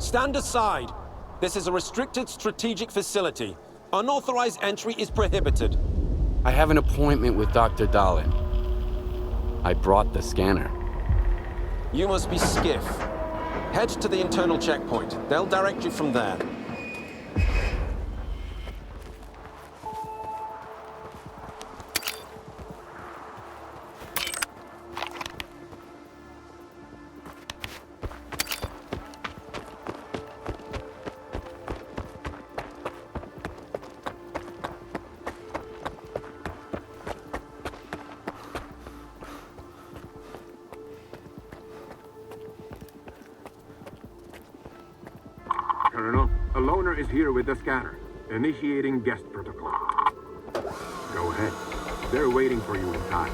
Stand aside. This is a restricted strategic facility. Unauthorized entry is prohibited. I have an appointment with Dr. Dahlin. I brought the scanner. You must be Skiff. Head to the internal checkpoint. They'll direct you from there. Colonel, a loner is here with the scanner, initiating guest protocol. Go ahead. They're waiting for you inside.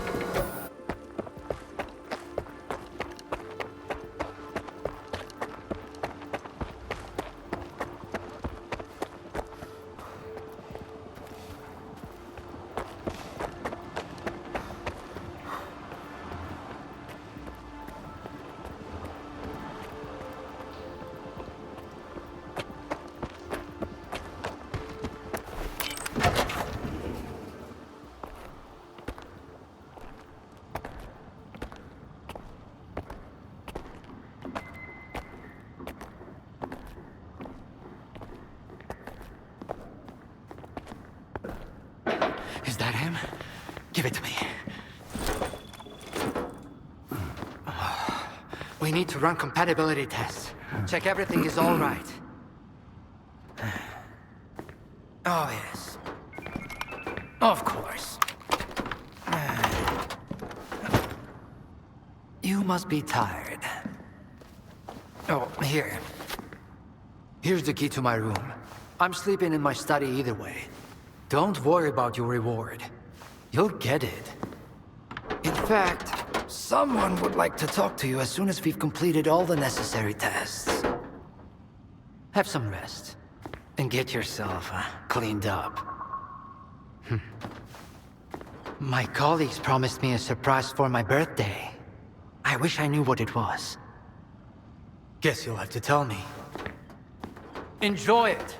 Is that him? Give it to me. We need to run compatibility tests. Check everything is all right. Oh, yes. Of course. You must be tired. Oh, here. Here's the key to my room. I'm sleeping in my study either way. Don't worry about your reward. You'll get it. In fact, someone would like to talk to you as soon as we've completed all the necessary tests. Have some rest. And get yourself cleaned up. My colleagues promised me a surprise for my birthday. I wish I knew what it was. Guess you'll have to tell me. Enjoy it!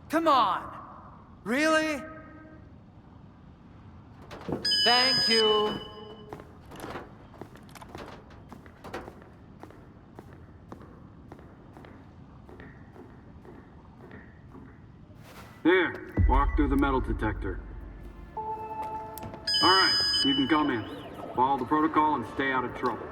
Come on! Really? Thank you! There, walk through the metal detector. Alright, you can come in. Follow the protocol and stay out of trouble.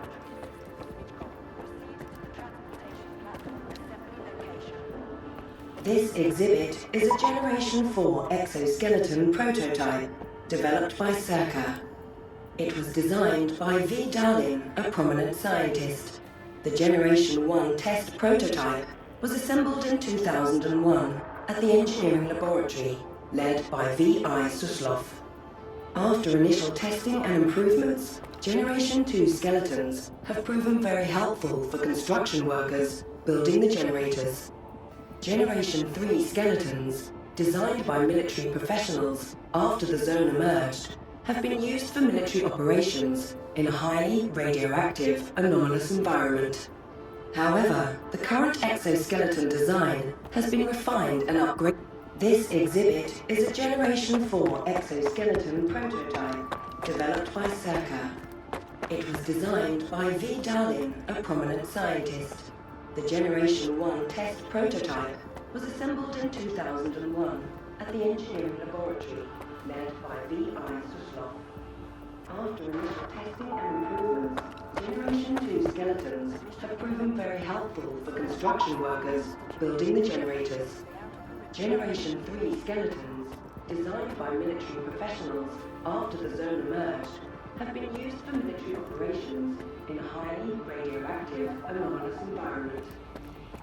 This exhibit is a Generation 4 exoskeleton prototype developed by SIRCAA. It was designed by V. Dahlin, a prominent scientist. The Generation 1 test prototype was assembled in 2001 at the engineering laboratory led by V.I. Suslov. After initial testing and improvements, Generation 2 skeletons have proven very helpful for construction workers building the generators. Generation 3 skeletons, designed by military professionals after the zone emerged, have been used for military operations in a highly radioactive, anomalous environment. However, the current exoskeleton design has been refined and upgraded. This exhibit is a Generation 4 exoskeleton prototype developed by SIRCAA. It was designed by V. Dahlin, a prominent scientist. The Generation 1 test prototype was assembled in 2001 at the engineering laboratory led by V.I. Suslov. After initial testing and improvements, Generation 2 skeletons have proven very helpful for construction workers building the generators. Generation 3 skeletons, designed by military professionals after the zone emerged, have been used for military operations in a highly radioactive, anomalous environment.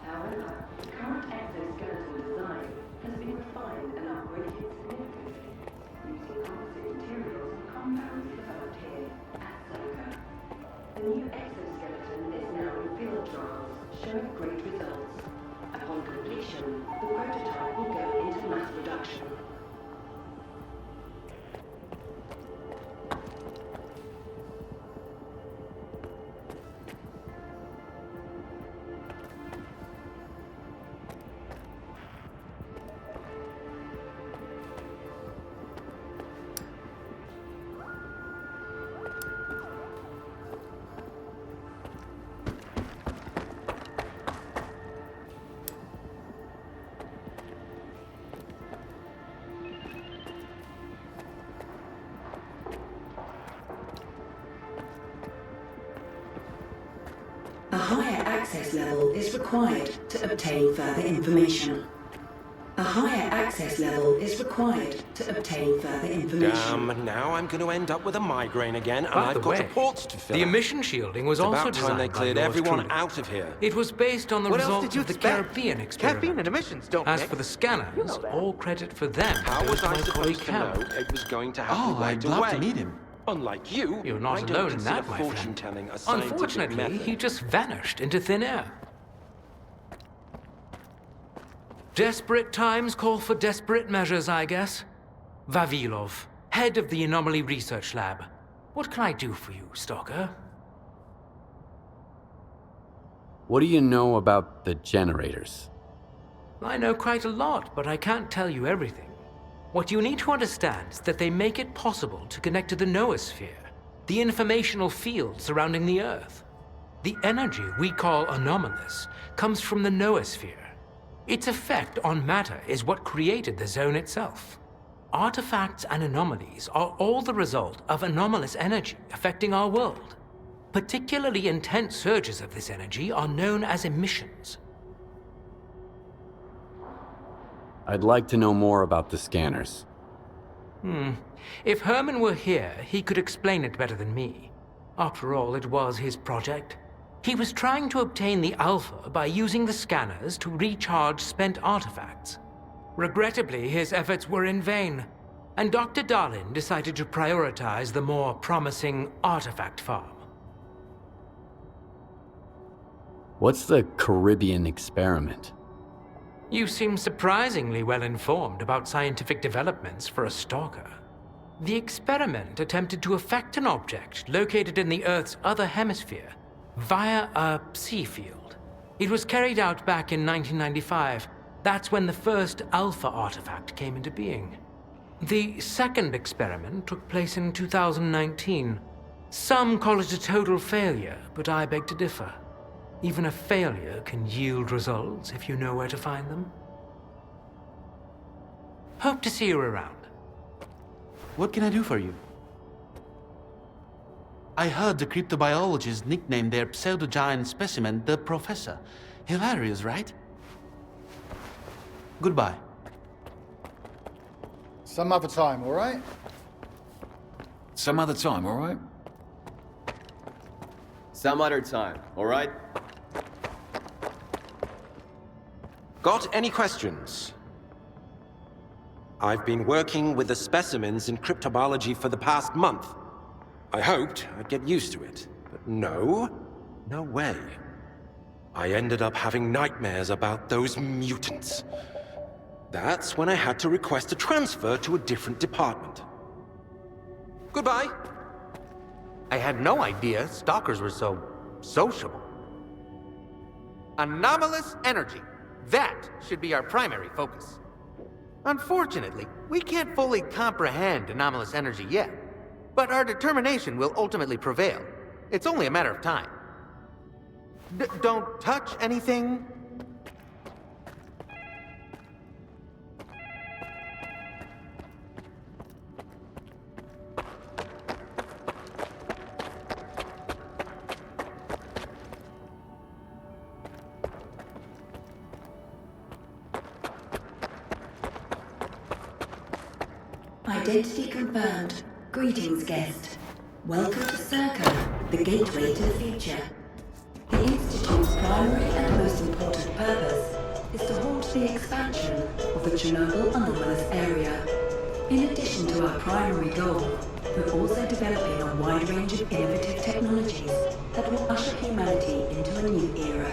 However, the current exoskeleton design has been refined and upgraded significantly using composite materials and compounds developed here at SIRCAA. The new exoskeleton is now in field trials, showing great results. Upon completion, the prototype will go into mass production. access level is required to obtain further information. A higher access level is required to obtain further information. Damn, now I'm going to end up with a migraine again, and By I've the got way, reports to fill the out. emission shielding was It's also about time designed they by cleared yours everyone truly. out of here. It was based on the What else results did you of the expect? Caribbean experiment. Caffeine and emissions don't As mix. for the scanners, all credit for them. How goes was to I my colleague supposed to know Cameron. it was going to happen Oh, right I'd away? love to meet him. Unlike you, You're not I don't alone in consider that, my friend. fortune-telling a scientific Unfortunately, method. he just vanished into thin air. Desperate times call for desperate measures, I guess. Vavilov, head of the Anomaly Research Lab. What can I do for you, Stalker? What do you know about the generators? I know quite a lot, but I can't tell you everything. What you need to understand is that they make it possible to connect to the noosphere, the informational field surrounding the Earth. The energy we call anomalous comes from the noosphere. Its effect on matter is what created the zone itself. Artifacts and anomalies are all the result of anomalous energy affecting our world. Particularly intense surges of this energy are known as emissions. I'd like to know more about the scanners. If Herman were here, he could explain it better than me. After all, it was his project. He was trying to obtain the Alpha by using the scanners to recharge spent artifacts. Regrettably, his efforts were in vain, and Dr. Darlin decided to prioritize the more promising artifact farm. What's the Caribbean experiment? You seem surprisingly well informed about scientific developments for a stalker. The experiment attempted to affect an object located in the Earth's other hemisphere via a sea field. It was carried out back in 1995. That's when the first Alpha artifact came into being. The second experiment took place in 2019. Some call it a total failure, but I beg to differ. Even a failure can yield results if you know where to find them. Hope to see you around. What can I do for you? I heard the cryptobiologists nicknamed their pseudo-giant specimen the Professor. Hilarious, right? Goodbye. Some other time, all right? Some other time, all right? Some other time, all right? Got any questions? I've been working with the specimens in cryptobiology for the past month. I hoped I'd get used to it, but no way. I ended up having nightmares about those mutants. That's when I had to request a transfer to a different department. Goodbye. I had no idea stalkers were so sociable. Anomalous energy. That should be our primary focus. Unfortunately, we can't fully comprehend anomalous energy yet, but our determination will ultimately prevail. It's only a matter of time. Don't touch anything. Identity confirmed. Greetings, guest. Welcome to SIRCAA, the gateway to the future. The Institute's primary and most important purpose is to halt the expansion of the Chornobyl anomalous area. In addition to our primary goal, we're also developing a wide range of innovative technologies that will usher humanity into a new era.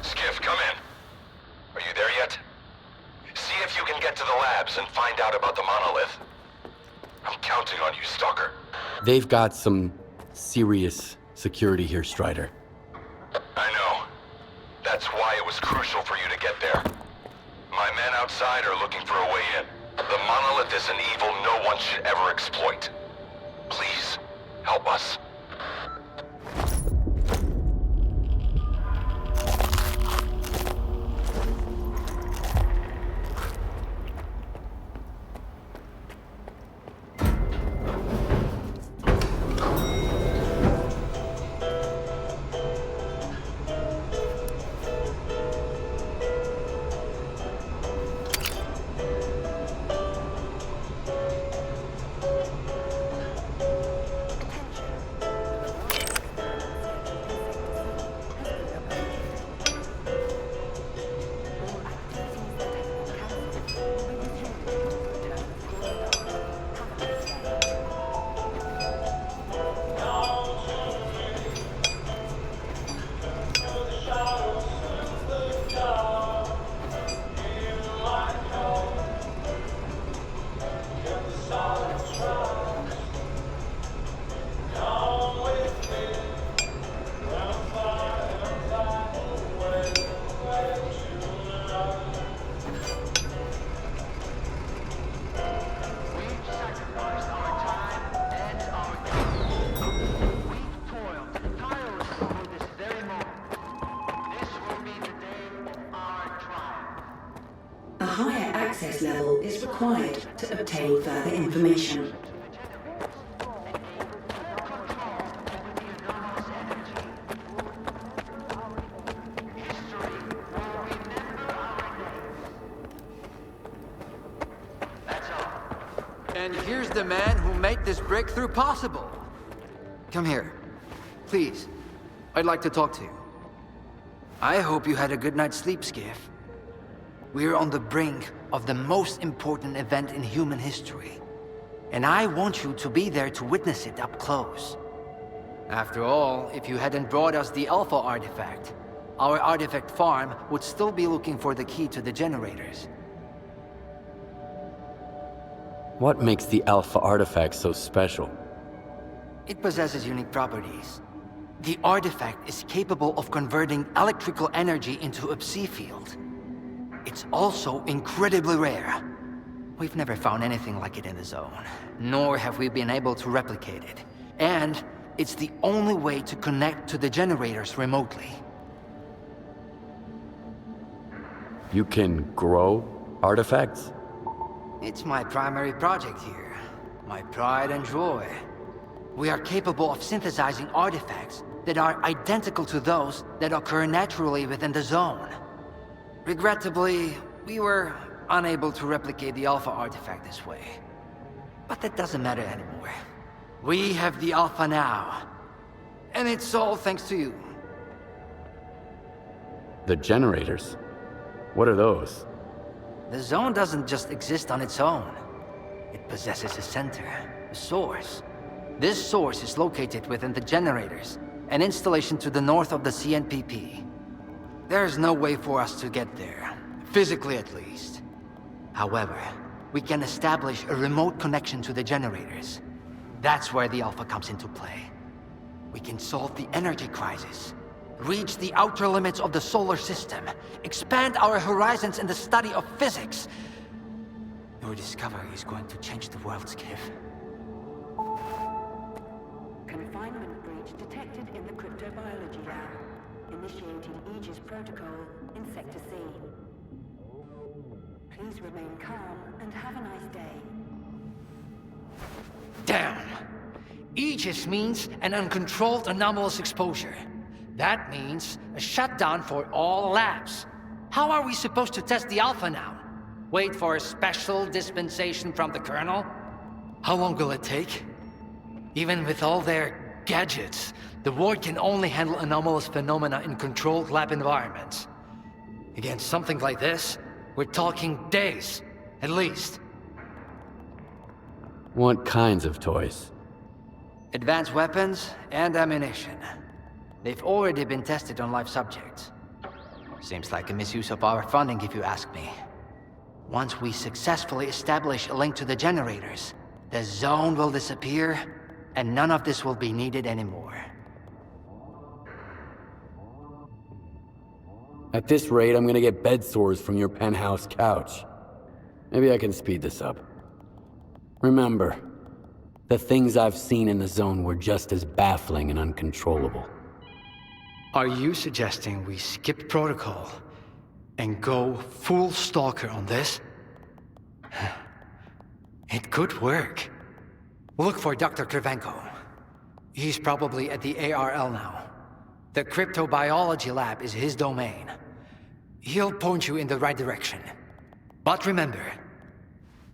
Skiff, come in. Are you there yet? See if you can get to the labs and find out about the monolith. I'm counting on you, Stalker. They've got some serious security here, Strider. I know. That's why it was crucial for you to get there. My men outside are looking for a way in. The monolith is an evil no one should ever exploit. Please, help us. A higher access level is required to obtain further information. And here's the man who made this breakthrough possible. Come here. Please. I'd like to talk to you. I hope you had a good night's sleep, Skiff. We're on the brink of the most important event in human history. And I want you to be there to witness it up close. After all, if you hadn't brought us the Alpha artifact, our artifact farm would still be looking for the key to the generators. What makes the Alpha artifact so special? It possesses unique properties. The artifact is capable of converting electrical energy into a psi field. It's also incredibly rare. We've never found anything like it in the zone, nor have we been able to replicate it. And it's the only way to connect to the generators remotely. You can grow artifacts? It's my primary project here. My pride and joy. We are capable of synthesizing artifacts that are identical to those that occur naturally within the zone. Regrettably, we were unable to replicate the Alpha artifact this way. But that doesn't matter anymore. We have the Alpha now. And it's all thanks to you. The generators? What are those? The zone doesn't just exist on its own. It possesses a center, a source. This source is located within the generators, an installation to the north of the CNPP. There's no way for us to get there, physically at least. However, we can establish a remote connection to the generators. That's where the Alpha comes into play. We can solve the energy crisis, reach the outer limits of the solar system, expand our horizons in the study of physics. Your discovery is going to change the world, Skiff. Confinement breach detected in the cryptobiology lab. Initiating Aegis protocol in Sector C. Please remain calm and have a nice day. Damn! Aegis means an uncontrolled anomalous exposure. That means a shutdown for all labs. How are we supposed to test the Alpha now? Wait for a special dispensation from the Colonel? How long will it take? Even with all their gadgets, the Ward can only handle anomalous phenomena in controlled lab environments. Against something like this, we're talking days, at least. What kinds of toys? Advanced weapons and ammunition. They've already been tested on live subjects. Seems like a misuse of our funding, if you ask me. Once we successfully establish a link to the generators, the zone will disappear, and none of this will be needed anymore. At this rate, I'm gonna get bed sores from your penthouse couch. Maybe I can speed this up. Remember, the things I've seen in the zone were just as baffling and uncontrollable. Are you suggesting we skip protocol and go full Stalker on this? It could work. Look for Dr. Krivenko. He's probably at the ARL now. The cryptobiology lab is his domain. He'll point you in the right direction. But remember,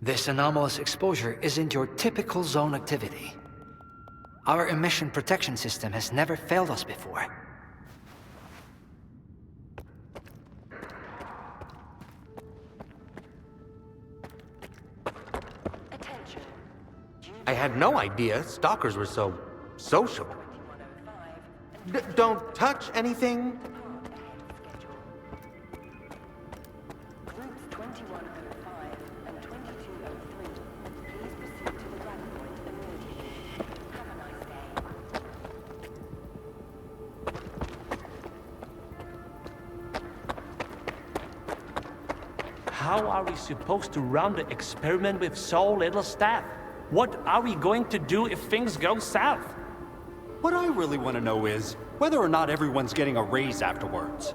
this anomalous exposure isn't your typical zone activity. Our emission protection system has never failed us before. Attention. I had no idea stalkers were so sociable. Don't touch anything. Groups 2105 and 2203, please proceed to the rally point immediately. Have a nice day. How are we supposed to run the experiment with so little staff? What are we going to do if things go south? What I really want to know is whether or not everyone's getting a raise afterwards.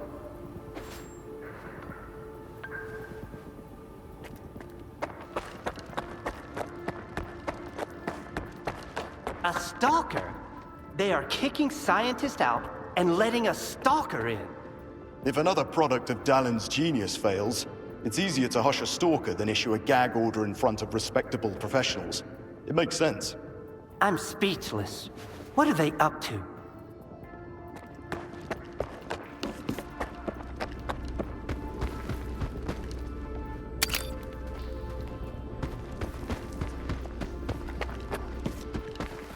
A stalker? They are kicking scientists out and letting a stalker in. If another product of Dallin's genius fails, it's easier to hush a stalker than issue a gag order in front of respectable professionals. It makes sense. I'm speechless. What are they up to?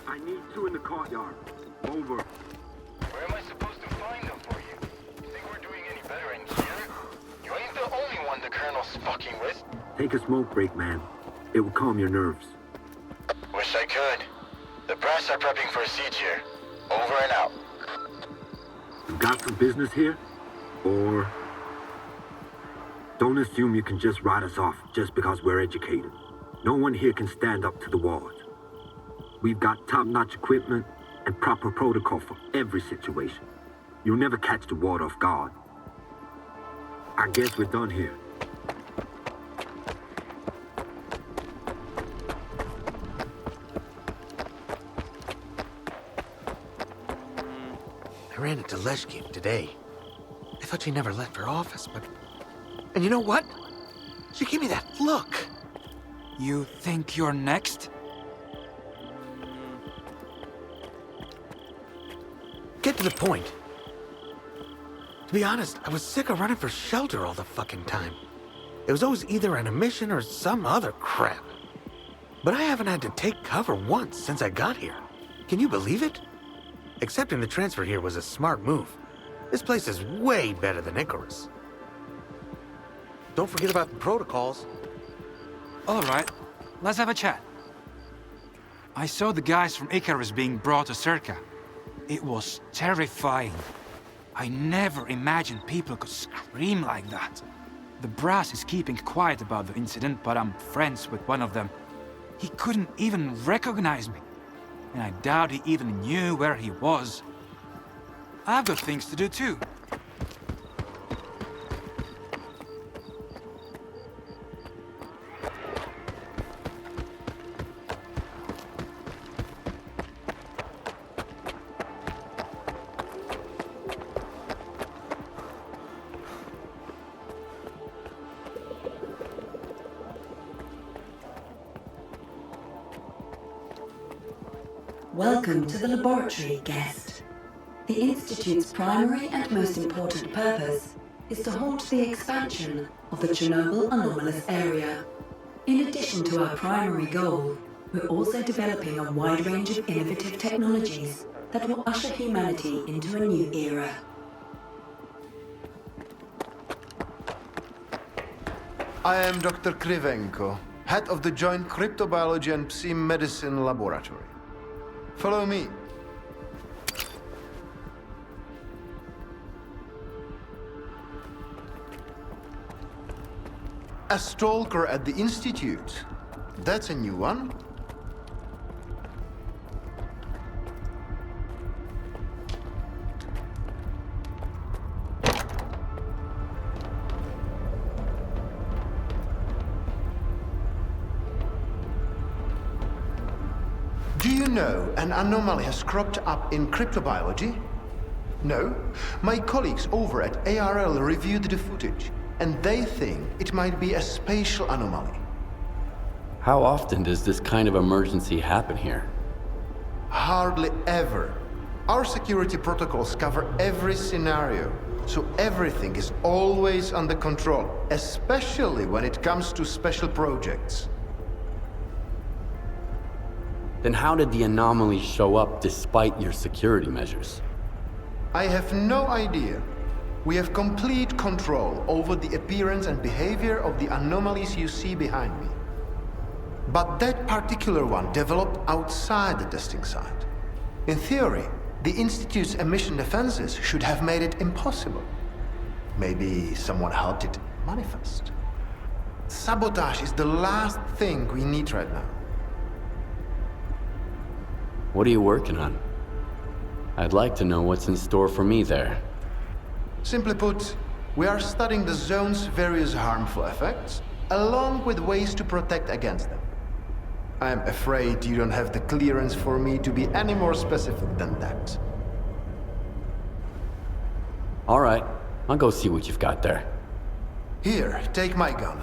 I need two in the courtyard. Over. Where am I supposed to find them for you? You think we're doing any better in here? You ain't the only one the Colonel's fucking with. Take a smoke break, man. It will calm your nerves. Wish I could. The brass are prepping for a siege here. Over and out. You got some business here? Or... Don't assume you can just write us off just because we're educated. No one here can stand up to the Ward. We've got top-notch equipment and proper protocol for every situation. You'll never catch the Ward off guard. I guess we're done here. I ran into Leshkin today. I thought she never left her office, but... And you know what? She gave me that look. You think you're next? Get to the point. To be honest, I was sick of running for shelter all the fucking time. It was always either an emission or some other crap. But I haven't had to take cover once since I got here. Can you believe it? Accepting the transfer here was a smart move. This place is way better than Icarus. Don't forget about the protocols. All right, let's have a chat. I saw the guys from Icarus being brought to SIRCAA. It was terrifying. I never imagined people could scream like that. The brass is keeping quiet about the incident, but I'm friends with one of them. He couldn't even recognize me. And I doubt he even knew where he was. I've got things to do too. Welcome to the laboratory, guest. The Institute's primary and most important purpose is to halt the expansion of the Chernobyl anomalous area. In addition to our primary goal, we're also developing a wide range of innovative technologies that will usher humanity into a new era. I am Dr. Krivenko, head of the Joint Cryptobiology and Psi-Medicine Laboratory. Follow me. A Stalker at the Institute. That's a new one. Do you know an anomaly has cropped up in cryptobiology? No? My colleagues over at ARL reviewed the footage, and they think it might be a spatial anomaly. How often does this kind of emergency happen here? Hardly ever. Our security protocols cover every scenario, so everything is always under control, especially when it comes to special projects. Then how did the anomaly show up despite your security measures? I have no idea. We have complete control over the appearance and behavior of the anomalies you see behind me. But that particular one developed outside the testing site. In theory, the Institute's emission defenses should have made it impossible. Maybe someone helped it manifest. Sabotage is the last thing we need right now. What are you working on? I'd like to know what's in store for me there. Simply put, we are studying the zone's various harmful effects, along with ways to protect against them. I am afraid you don't have the clearance for me to be any more specific than that. All right, I'll go see what you've got there. Here, take my gun.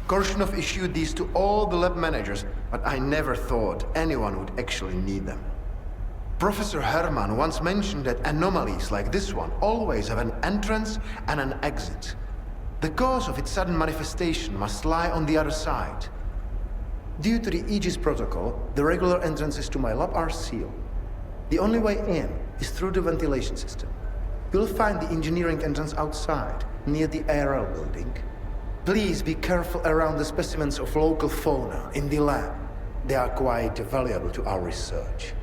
Korshunov issued these to all the lab managers, but I never thought anyone would actually need them. Professor Herman once mentioned that anomalies like this one always have an entrance and an exit. The cause of its sudden manifestation must lie on the other side. Due to the Aegis protocol, the regular entrances to my lab are sealed. The only way in is through the ventilation system. You'll find the engineering entrance outside, near the ARL building. Please be careful around the specimens of local fauna in the lab. They are quite valuable to our research.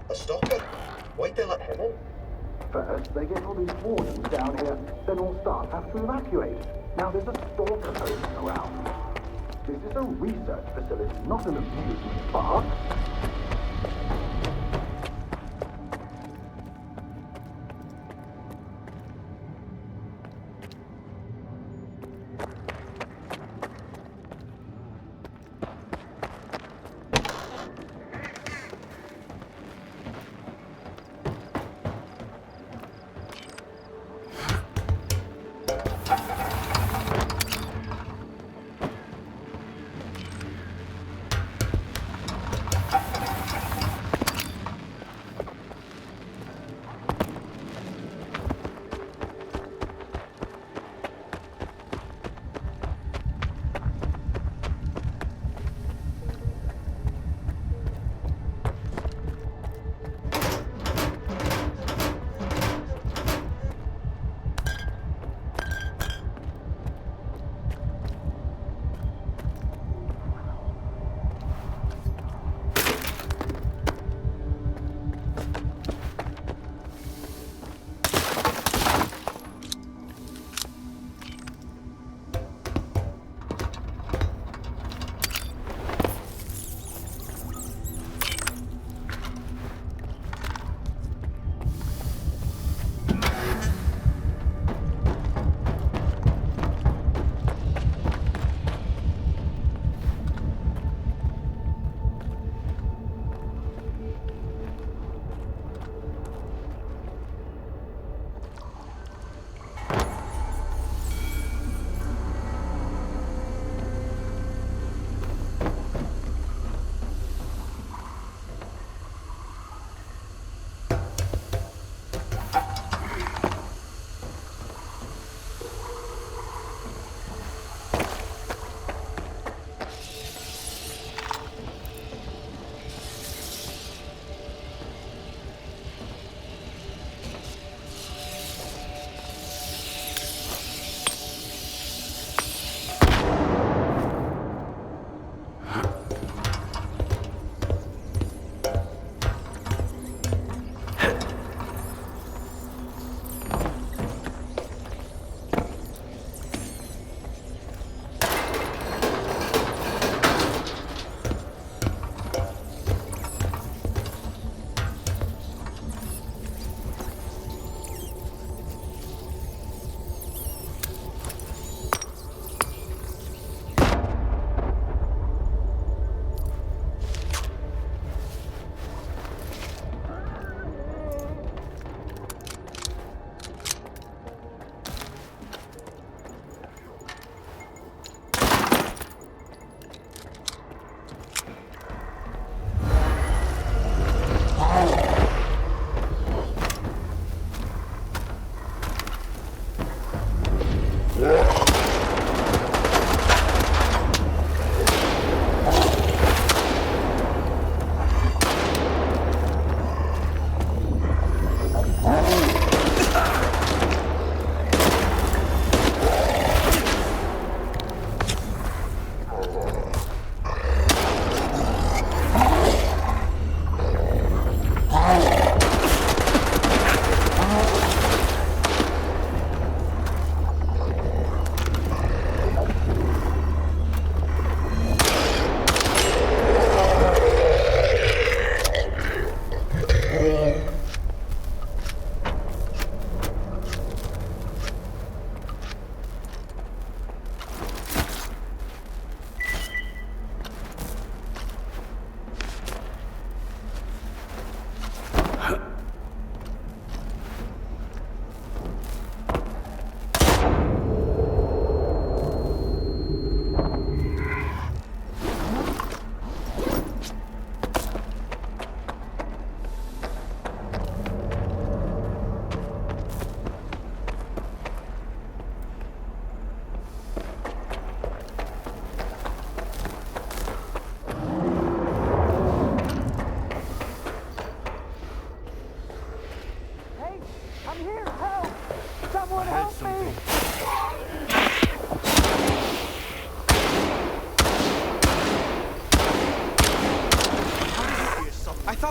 A Stalker? Why'd they let him in? First, they get all these wardens down here, then all staff have to evacuate. Now there's a Stalker posting around. This is a research facility, not an amusement park.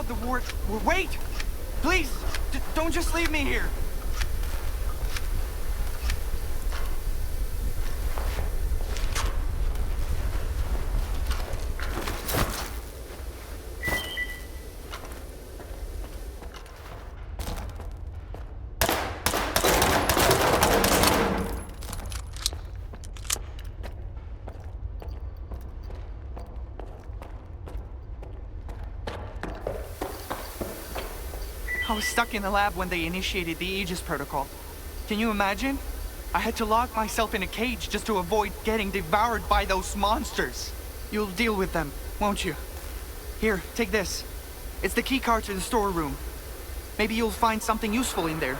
the ward. Wait! Please! Don't just leave me here! I was stuck in the lab when they initiated the Aegis protocol. Can you imagine? I had to lock myself in a cage just to avoid getting devoured by those monsters. You'll deal with them, won't you? Here, take this. It's the key card to the storeroom. Maybe you'll find something useful in there.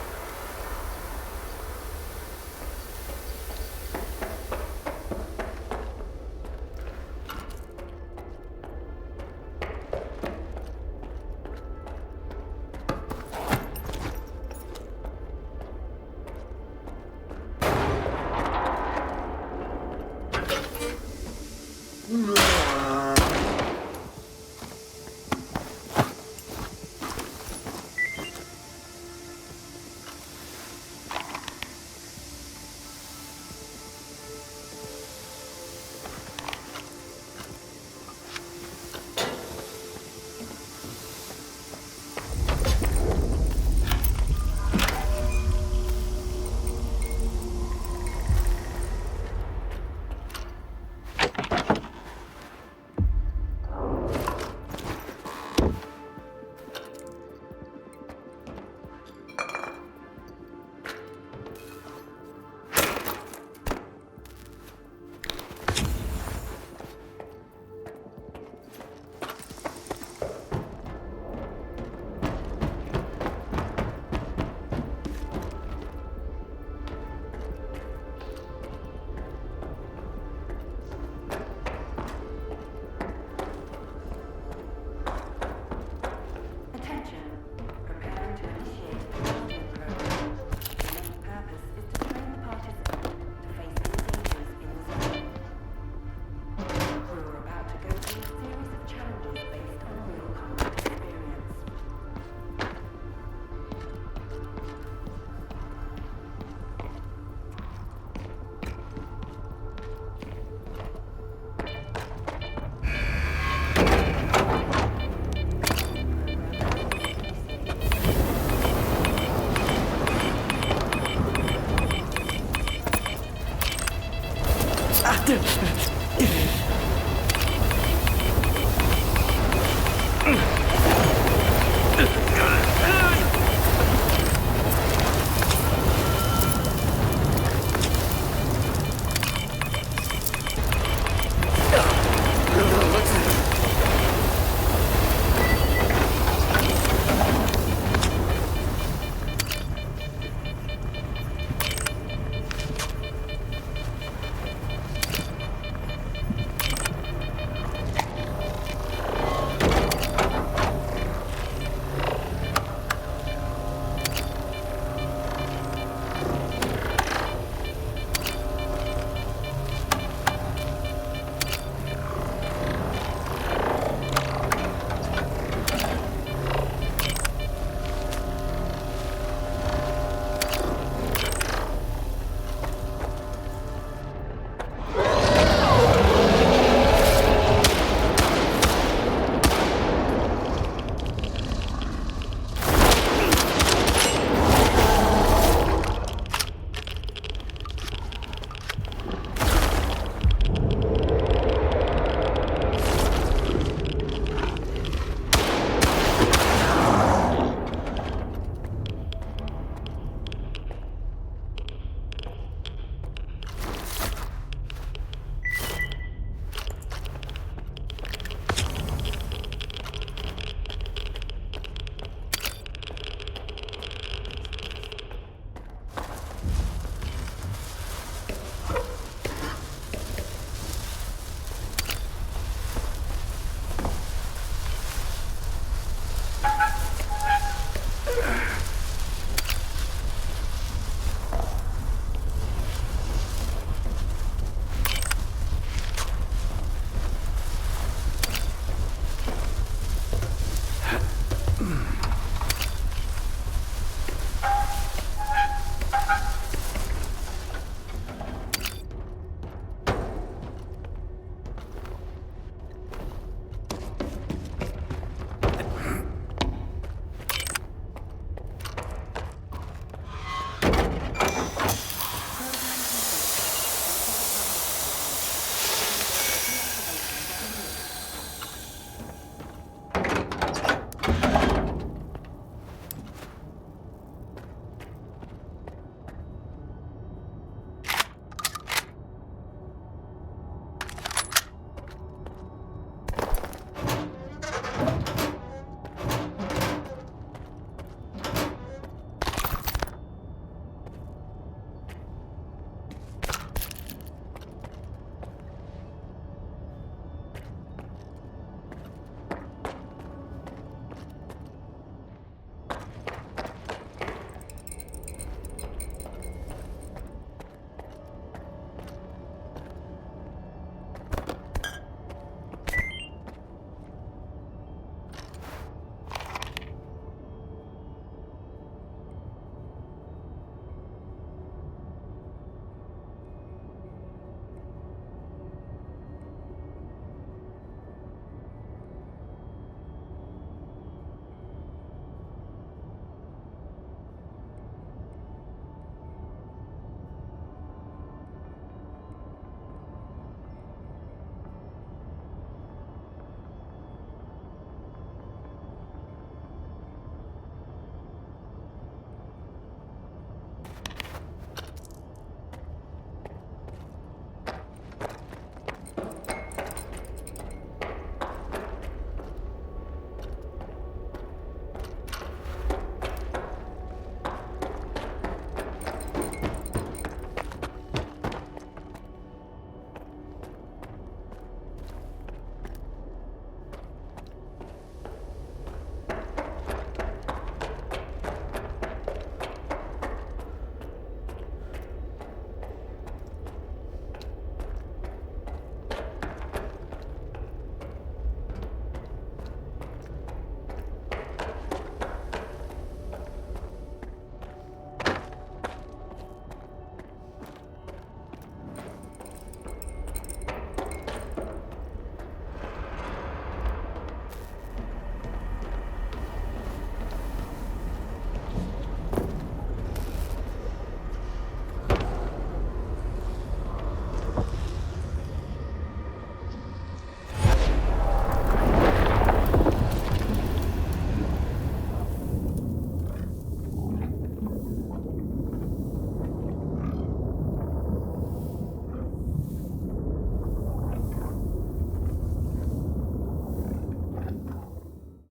Ugh.